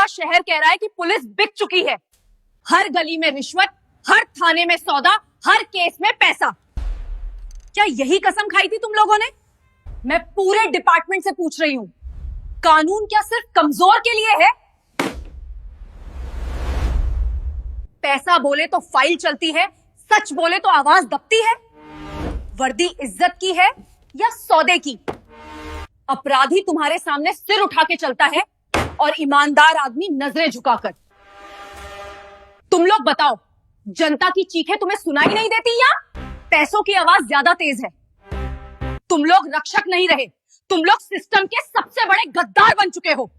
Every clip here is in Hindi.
पूरा शहर कह रहा है कि पुलिस बिक चुकी है। हर गली में रिश्वत, हर थाने में सौदा, हर केस में पैसा। क्या यही कसम खाई थी तुम लोगों ने? मैं पूरे डिपार्टमेंट से पूछ रही हूं, कानून क्या सिर्फ कमजोर के लिए है? पैसा बोले तो फाइल चलती है, सच बोले तो आवाज दबती है। वर्दी इज्जत की है या सौदे की? अपराधी तुम्हारे सामने सिर उठा के चलता है और ईमानदार आदमी नजरें झुकाकर। तुम लोग बताओ, जनता की चीखें तुम्हें सुनाई नहीं देती या पैसों की आवाज ज्यादा तेज है? तुम लोग रक्षक नहीं रहे, तुम लोग सिस्टम के सबसे बड़े गद्दार बन चुके हो।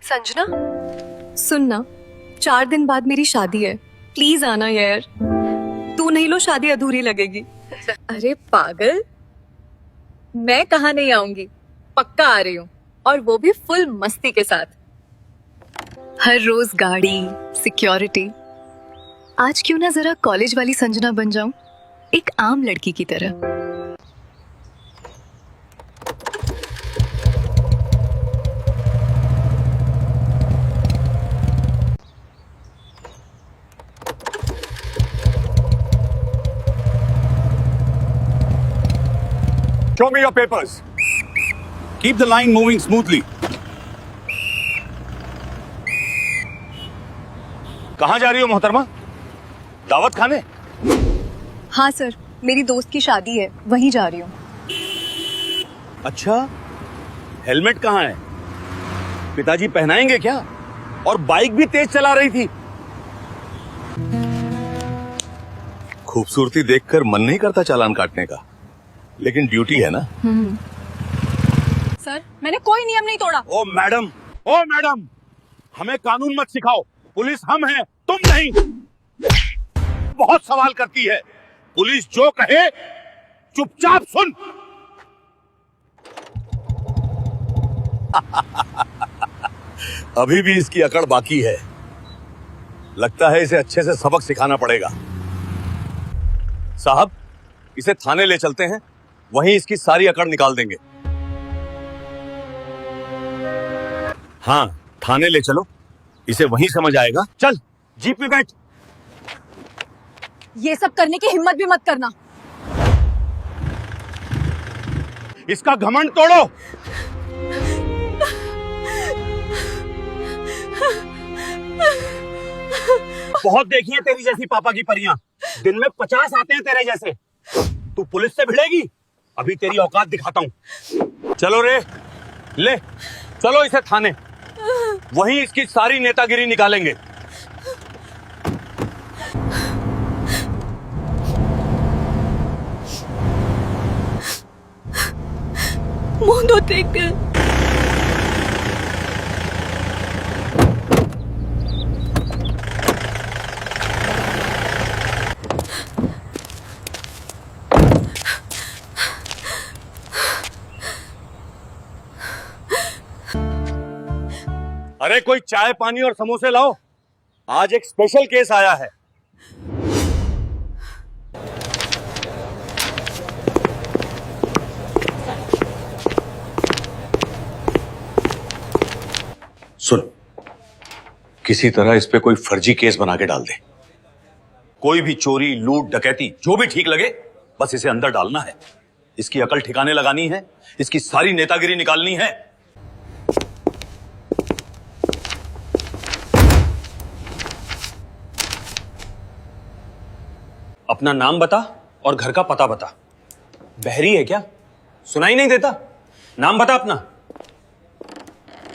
संजना, सुनना, 4 दिन बाद मेरी शादी है, प्लीज आना यार। तू नहीं लो शादी अधूरी लगेगी। अरे पागल, मैं कहाँ नहीं आऊंगी, पक्का आ रही हूँ, और वो भी फुल मस्ती के साथ। हर रोज गाड़ी, सिक्योरिटी। आज क्यों ना जरा कॉलेज वाली संजना बन जाऊं, एक आम लड़की की तरह। Show me your papers. Keep the line moving smoothly. कहाँ जा रही हो मोहतरमा? दावत खाने? हाँ सर, मेरी दोस्त की शादी है, वहीं जा रही हूँ। अच्छा, हेलमेट कहाँ है? पिताजी पहनाएंगे क्या? और बाइक भी तेज चला रही थी। खूबसूरती देखकर मन नहीं करता चालान काटने का, लेकिन ड्यूटी है ना। सर, मैंने कोई नियम नहीं तोड़ा। ओ मैडम, हमें कानून मत सिखाओ। पुलिस हम हैं, तुम नहीं। बहुत सवाल करती है। पुलिस जो कहे चुपचाप सुन। अभी भी इसकी अकड़ बाकी है। लगता है इसे अच्छे से सबक सिखाना पड़ेगा। साहब, इसे थाने ले चलते हैं, वहीं इसकी सारी अकड़ निकाल देंगे। हाँ, थाने ले चलो, इसे वहीं समझ आएगा। चल, जीप में बैठ। ये सब करने की हिम्मत भी मत करना। इसका घमंड तोड़ो। बहुत देखी है तेरी जैसी पापा की परियां। दिन में 50 आते हैं तेरे जैसे। तू पुलिस से भिड़ेगी? अभी तेरी औकात दिखाता हूं। चलो रे, ले चलो इसे थाने, वहीं इसकी सारी नेतागिरी निकालेंगे। मुंह दो देख। अरे कोई चाय पानी और समोसे लाओ, आज एक स्पेशल केस आया है। सुन, किसी तरह इस पे कोई फर्जी केस बना के डाल दे। कोई भी चोरी, लूट, डकैती, जो भी ठीक लगे, बस इसे अंदर डालना है। इसकी अकल ठिकाने लगानी है, इसकी सारी नेतागिरी निकालनी है। अपना नाम बता और घर का पता बता। बहरी है क्या? सुनाई नहीं देता? नाम बता अपना।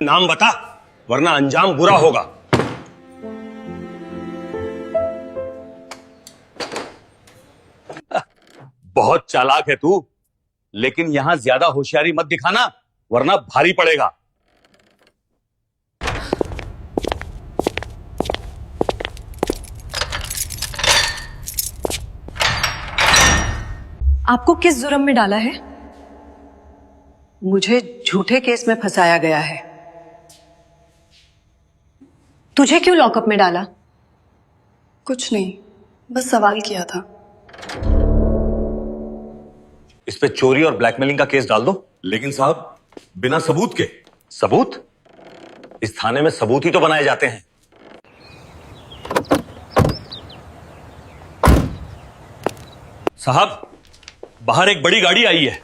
नाम बता, वरना अंजाम बुरा होगा। बहुत चालाक है तू, लेकिन यहां ज्यादा होशियारी मत दिखाना, वरना भारी पड़ेगा। आपको किस जुर्म में डाला है? मुझे झूठे केस में फंसाया गया है। तुझे क्यों लॉकअप में डाला? कुछ नहीं, बस सवाल किया था। इस पे चोरी और ब्लैकमेलिंग का केस डाल दो। लेकिन साहब बिना सबूत के। सबूत? इस थाने में सबूत ही तो बनाए जाते हैं। साहब, बाहर एक बड़ी गाड़ी आई है।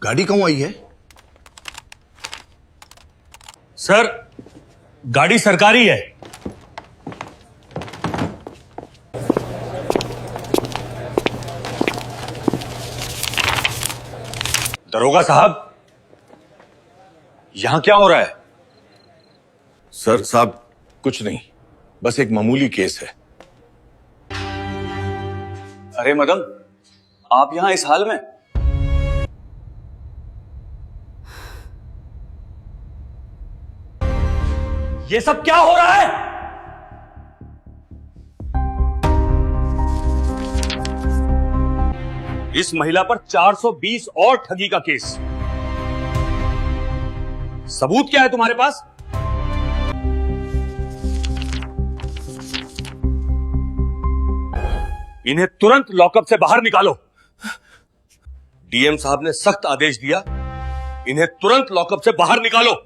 गाड़ी क्यों आई है? सर, गाड़ी सरकारी है। दरोगा साहब, यहां क्या हो रहा है? सर साहब कुछ नहीं, बस एक मामूली केस है। अरे मैडम, आप यहां इस हाल में? ये सब क्या हो रहा है? इस महिला पर 420 और ठगी का केस। सबूत क्या है तुम्हारे पास? इन्हें तुरंत लॉकअप से बाहर निकालो। डीएम साहब ने सख्त आदेश दिया, इन्हें तुरंत लॉकअप से बाहर निकालो।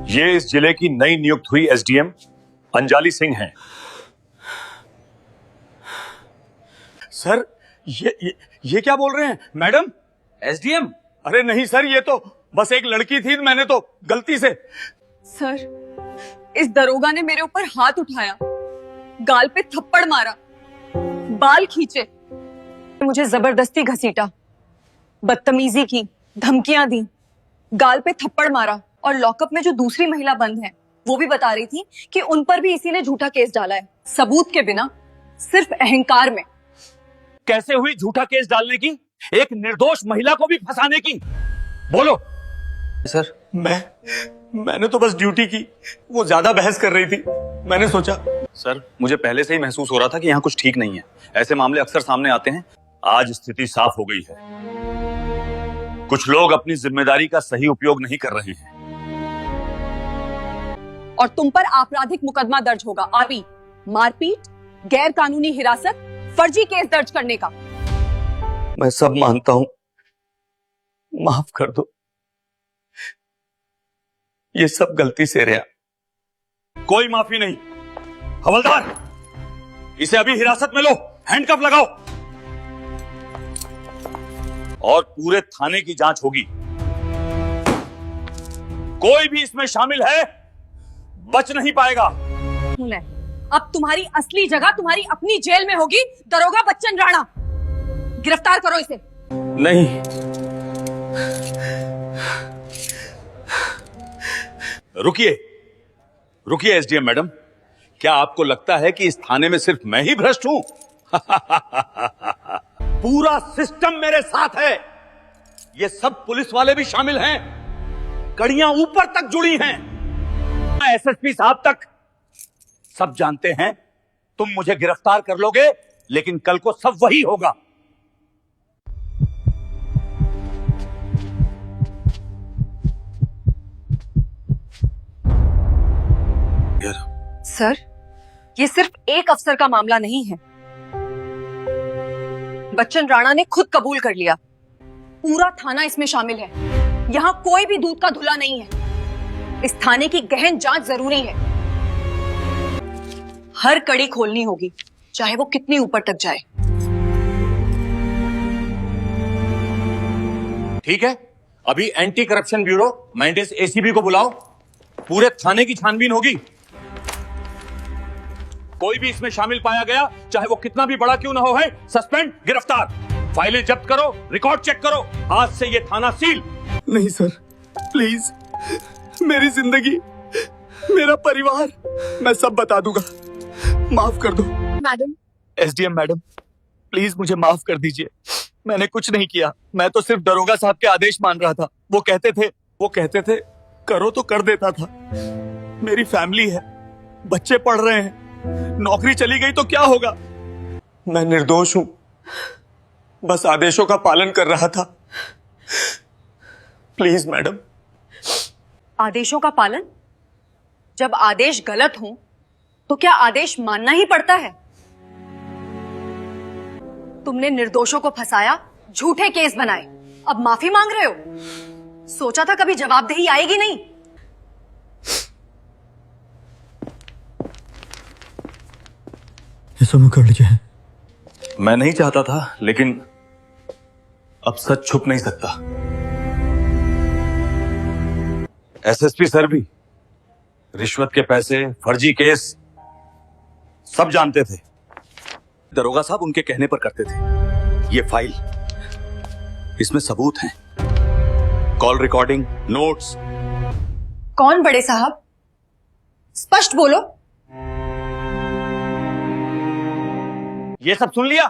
ये इस जिले की नई नियुक्त हुई एसडीएम अंजाली सिंह हैं। सर, ये क्या बोल रहे हैं? Madam, SDM? अरे नहीं सर, ये तो बस एक लड़की थी, मैंने तो गलती से। सर, इस दरोगा ने मेरे ऊपर हाथ उठाया, गाल पे थप्पड़ मारा, बाल खींचे, मुझे जबरदस्ती घसीटा, बदतमीजी की, धमकियां दी, गाल पे थप्पड़ मारा, और लॉकअप में जो दूसरी महिला बंद है वो भी बता रही थी कि उन पर भी इसी ने झूठा केस डाला है, सबूत के बिना, सिर्फ अहंकार में। कैसे हुई झूठा केस डालने की, एक निर्दोष महिला को भी फंसाने की? बोलो। सर, मैंने तो बस ड्यूटी की, वो ज्यादा बहस कर रही थी, मैंने सोचा। सर, मुझे पहले से ही महसूस हो रहा था कि यहाँ कुछ ठीक नहीं है। ऐसे मामले अक्सर सामने आते हैं। आज स्थिति साफ हो गई है। कुछ लोग अपनी जिम्मेदारी का सही उपयोग नहीं कर रहे हैं। और तुम पर आपराधिक मुकदमा दर्ज होगा। आवी, मारपीट, गैर कानूनी हिरासत, फर्जी केस दर्ज करने का। मैं सब मानता हूं, माफ कर दो, ये सब गलती से रहा। कोई माफी नहीं। हवलदार, इसे अभी हिरासत में लो, हैंडकफ लगाओ, और पूरे थाने की जांच होगी। कोई भी इसमें शामिल है बच नहीं पाएगा। अब तुम्हारी असली जगह तुम्हारी अपनी जेल में होगी, दरोगा बच्चन राणा। गिरफ्तार करो इसे। नहीं, रुकिए एसडीएम मैडम, क्या आपको लगता है कि इस थाने में सिर्फ मैं ही भ्रष्ट हूं? पूरा सिस्टम मेरे साथ है। ये सब पुलिस वाले भी शामिल हैं, कड़ियां ऊपर तक जुड़ी हैं, एसएसपी साहब तक। सब जानते हैं तुम मुझे गिरफ्तार कर लोगे, लेकिन कल को सब वही होगा। सर, ये सिर्फ एक अफसर का मामला नहीं है। बच्चन राणा ने खुद कबूल कर लिया, पूरा थाना इसमें शामिल है। यहां कोई भी दूध का धुला नहीं है। इस थाने की गहन जांच जरूरी है। हर कड़ी खोलनी होगी, चाहे वो कितनी ऊपर तक जाए। ठीक है, अभी anti corruption bureau Mendis ACB को बुलाओ, पूरे थाने की छानबीन होगी। कोई भी इसमें शामिल पाया गया, चाहे वो कितना भी बड़ा क्यों ना हो, है सस्पेंड, गिरफ्तार। फाइलें जब्त करो, रिकॉर्ड चेक करो, आज से ये थाना सील। नहीं सर, प्लीज, मेरी जिंदगी, मेरा परिवार, मैं सब बता दूंगा, माफ कर दो। मैडम, एसडीएम मैडम, प्लीज मुझे माफ कर दीजिए, मैंने कुछ नहीं किया। मैं तो सिर्फ दरोगा साहब के आदेश मान रहा था। वो कहते थे करो तो कर देता था। मेरी फैमिली है, बच्चे पढ़ रहे हैं, नौकरी चली गई तो क्या होगा? मैं निर्दोष हूं, बस आदेशों का पालन कर रहा था। Please madam. आदेशों का पालन? जब आदेश गलत हो तो क्या आदेश मानना ही पड़ता है? तुमने निर्दोषों को फंसाया, झूठे केस बनाए, अब माफी मांग रहे हो? सोचा था कभी जवाबदेही आएगी नहीं? ये सब कर लीजिए। मैं नहीं चाहता था, लेकिन अब सच छुप नहीं सकता। एसएसपी सर भी रिश्वत के पैसे, फर्जी केस सब जानते थे। दरोगा साहब उनके कहने पर करते थे। ये फाइल, इसमें सबूत हैं, कॉल रिकॉर्डिंग, नोट्स। कौन बड़े साहब? स्पष्ट बोलो। ये सब सुन लिया?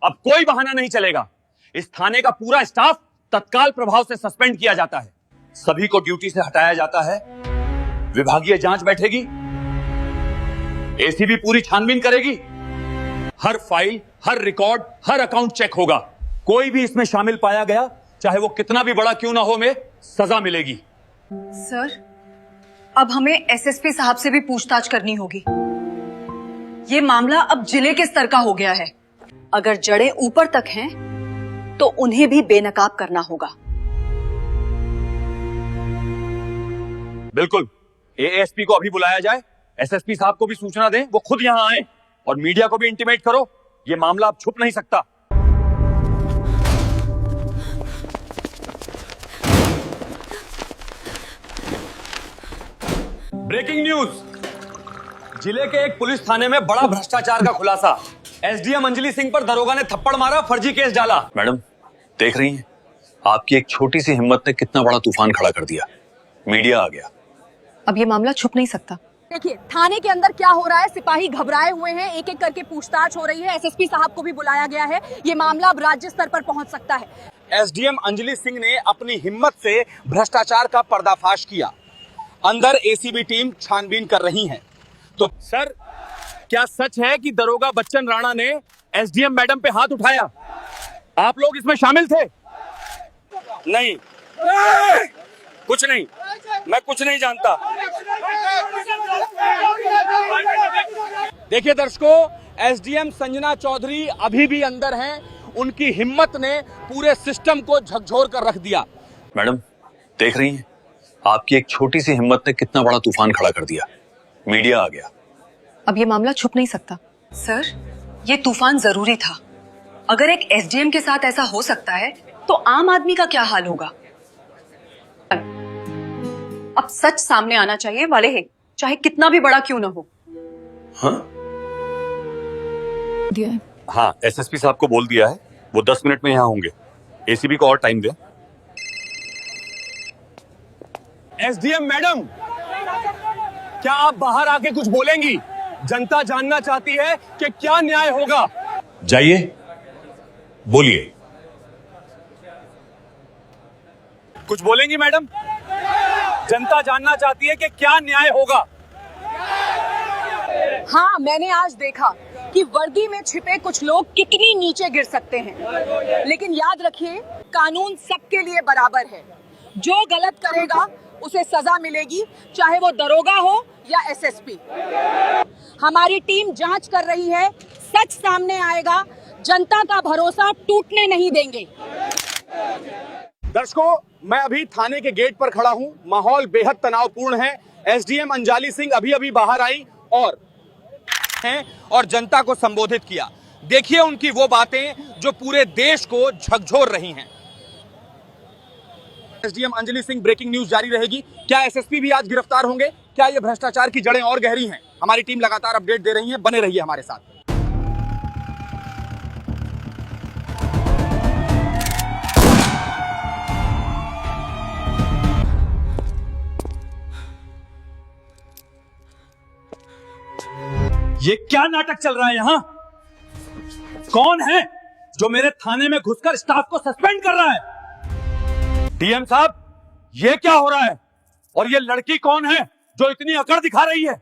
अब कोई बहाना नहीं चलेगा। इस थाने का पूरा स्टाफ तत्काल प्रभाव से सस्पेंड किया जाता है। सभी को ड्यूटी से हटाया जाता है। विभागीय जांच बैठेगी। एसीबी पूरी छानबीन करेगी। हर फाइल, हर रिकॉर्ड, हर अकाउंट चेक होगा। कोई भी इसमें शामिल पाया गया, चाहे वो कितना भी बड़ा क्यों ना हो, में सजा मिलेगी। सर, अब हमें एसएसपी साहब से भी पूछताछ करनी होगी। ये मामला अब जिले के स्तर का हो गया है। अगर जड़ें ऊपर तक हैं, तो उन्हें भी बेनकाब करना होगा। बिल्कुल। एएसपी को अभी बुलाया जाए, एसएसपी साहब को भी सूचना दें, वो खुद यहां आए, और मीडिया को भी इंटीमेट करो। ये मामला अब छुप नहीं सकता। Breaking news. जिले के एक पुलिस थाने में बड़ा भ्रष्टाचार का खुलासा। एसडीएम अंजलि सिंह पर दरोगा ने थप्पड़ मारा, फर्जी केस डाला। मैडम, देख रही हैं, आपकी एक छोटी सी हिम्मत ने कितना बड़ा तूफान खड़ा कर दिया। मीडिया आ गया। अब ये मामला छुप नहीं सकता। देखिए थाने के अंदर क्या हो रहा है। सिपाही घबराए हुए हैं, एक एक करके पूछताछ हो रही है। एसएसपी साहब को भी बुलाया गया है। ये मामला अब राज्य स्तर पर पहुंच सकता है। एसडीएम अंजलि सिंह ने अपनी हिम्मत से भ्रष्टाचार का पर्दाफाश किया। अंदर एसीबी टीम छानबीन कर रही है। तो सर, क्या सच है कि दरोगा बच्चन राणा ने एसडीएम मैडम पे हाथ उठाया? आप लोग इसमें शामिल थे? नहीं, कुछ नहीं, मैं कुछ नहीं जानता। देखिए दर्शकों, एसडीएम संजना चौधरी अभी भी अंदर हैं। उनकी हिम्मत ने पूरे सिस्टम को झकझोर कर रख दिया। मैडम, देख रही हैं, आपकी एक छोटी सी हिम्मत ने कितना बड़ा तूफान खड़ा कर दिया। मीडिया आ गया। अब ये मामला छुप नहीं सकता। सर, ये तूफान जरूरी था। अगर एक एसडीएम के साथ ऐसा हो सकता है, तो आम आदमी का क्या हाल होगा? अब सच सामने आना चाहिए, वाले है, चाहे कितना भी बड़ा क्यों ना हो। हाँ दिया है। हाँ, एसएसपी साहब को बोल दिया है, वो 10 मिनट में यहाँ होंगे। एसीबी को और टाइम दे। एसडीएम मैडम, क्या आप बाहर आके कुछ बोलेंगी? जनता जानना चाहती है कि क्या न्याय होगा। जाइए, बोलिए। कुछ बोलेंगी मैडम? जनता जानना चाहती है कि क्या न्याय होगा। हाँ, मैंने आज देखा कि वर्दी में छिपे कुछ लोग कितनी नीचे गिर सकते हैं। लेकिन याद रखिए, कानून सबके लिए बराबर है। जो गलत करेगा उसे सजा मिलेगी, चाहे वो दरोगा हो या एसएसपी। हमारी टीम जांच कर रही है, सच सामने आएगा। जनता का भरोसा टूटने नहीं देंगे। दर्शकों, मैं अभी थाने के गेट पर खड़ा हूं। माहौल बेहद तनावपूर्ण है। एसडीएम अंजलि सिंह अभी अभी बाहर आई और जनता को संबोधित किया। देखिए उनकी वो बातें जो पूरे देश को झकझोर रही हैं। SDM Anjali Singh, breaking news जारी रहेगी। क्या एसएसपी भी आज गिरफ्तार होंगे? क्या ये भ्रष्टाचार की जड़ें और गहरी हैं? हमारी टीम लगातार अपडेट दे रही है, बने रहिए हमारे साथ। ये क्या नाटक चल रहा है यहाँ? कौन है जो मेरे थाने में घुसकर स्टाफ को सस्पेंड कर रहा है? डीएम साहब, ये क्या हो रहा है? और ये लड़की कौन है जो इतनी अकड़ दिखा रही है?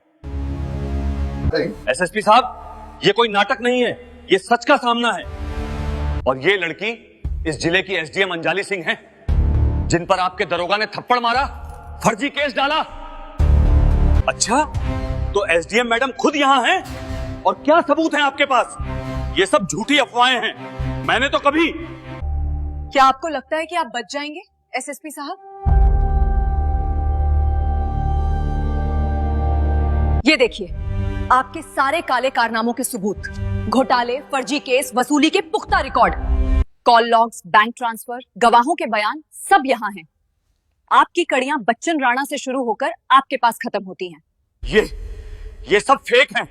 एसएसपी साहब, ये कोई नाटक नहीं है, ये सच का सामना है। और ये लड़की इस जिले की एसडीएम अंजाली सिंह है, जिन पर आपके दरोगा ने थप्पड़ मारा, फर्जी केस डाला। अच्छा, तो एसडीएम मैडम खुद यहां हैं? और क्या सबूत हैं आपके पास? ये सब झूठी अफवाहें हैं। मैंने तो कभी... क्या आपको लगता है कि आप बच जाएंगे एसएसपी साहब? ये देखिए, आपके सारे काले कारनामों के सबूत, घोटाले, फर्जी केस, वसूली के पुख्ता record, call logs, bank transfer, गवाहों के बयान, सब यहाँ हैं। आपकी कड़ियां बच्चन राणा से शुरू होकर आपके पास खत्म होती हैं। ये सब फेक हैं।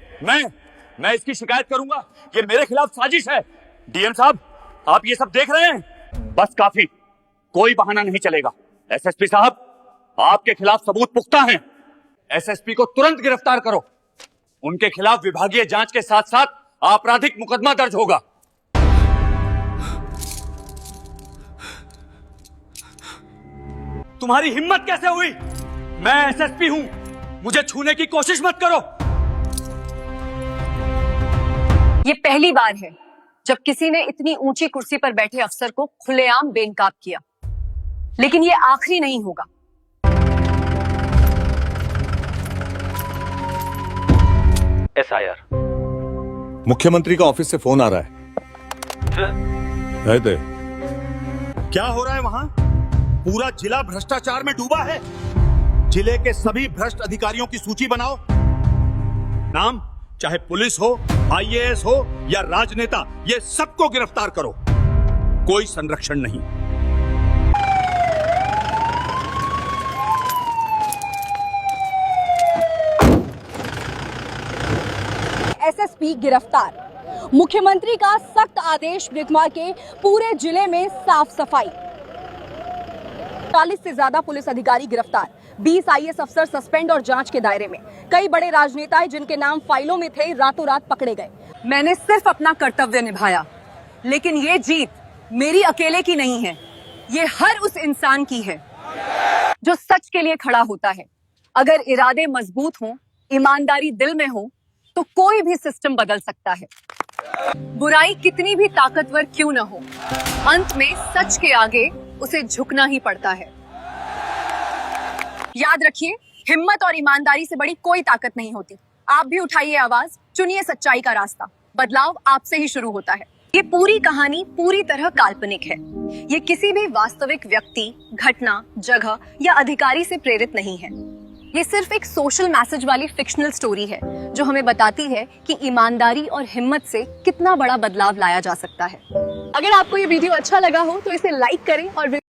मैं इसकी शिकायत करूंगा। ये मेरे खिलाफ साजिश है। डीएम साहब, आप ये सब देख रहे हैं? बस काफी, कोई बहाना नहीं चलेगा। एसएसपी साहब, आपके खिलाफ सबूत पुख्ता हैं। एसएसपी को तुरंत गिरफ्तार करो। उनके खिलाफ विभागीय जांच के साथ साथ आपराधिक मुकदमा दर्ज होगा। तुम्हारी हिम्मत कैसे हुई? मैं एसएसपी हूं, मुझे छूने की कोशिश मत करो। ये पहली बार है जब किसी ने इतनी ऊंची कुर्सी पर बैठे अफसर को खुलेआम बेनकाब किया, लेकिन ये आखिरी नहीं होगा। एसआईआर। मुख्यमंत्री का ऑफिस से फोन आ रहा है। दे। क्या हो रहा है वहां? पूरा जिला भ्रष्टाचार में डूबा है। जिले के सभी भ्रष्ट अधिकारियों की सूची बनाओ। नाम, चाहे पुलिस हो, आईएएस हो या राजनेता, ये सबको गिरफ्तार करो। कोई संरक्षण नहीं। एसएसपी गिरफ्तार। मुख्यमंत्री का सख्त आदेश, ब्रिकमा के पूरे जिले में साफ सफाई। 40 से ज्यादा पुलिस अधिकारी गिरफ्तार, 20 आईएएस अफसर सस्पेंड और जांच के दायरे में। कई बड़े राजनेता जिनके नाम फाइलों में थे, रातों रात पकड़े गए। मैंने सिर्फ अपना कर्तव्य निभाया, लेकिन ये जीत मेरी अकेले की नहीं है। ये हर उस इंसान की है जो सच के लिए खड़ा होता है। अगर इरादे मजबूत हों, ईमानदारी दिल में हो, तो कोई भी सिस्टम बदल सकता है। बुराई कितनी भी ताकतवर क्यों न हो, अंत में सच के आगे उसे झुकना ही पड़ता है। याद रखिए, हिम्मत और ईमानदारी से बड़ी कोई ताकत नहीं होती। आप भी उठाइए आवाज, चुनिए सच्चाई का रास्ता। बदलाव आपसे ही शुरू होता है। ये पूरी कहानी पूरी तरह काल्पनिक है। ये किसी भी वास्तविक व्यक्ति, घटना, जगह या अधिकारी से प्रेरित नहीं है। ये सिर्फ एक सोशल मैसेज वाली फिक्शनल स्टोरी है जो हमें बताती है कि ईमानदारी और हिम्मत से कितना बड़ा बदलाव लाया जा सकता है। अगर आपको ये वीडियो अच्छा लगा हो तो इसे लाइक करें और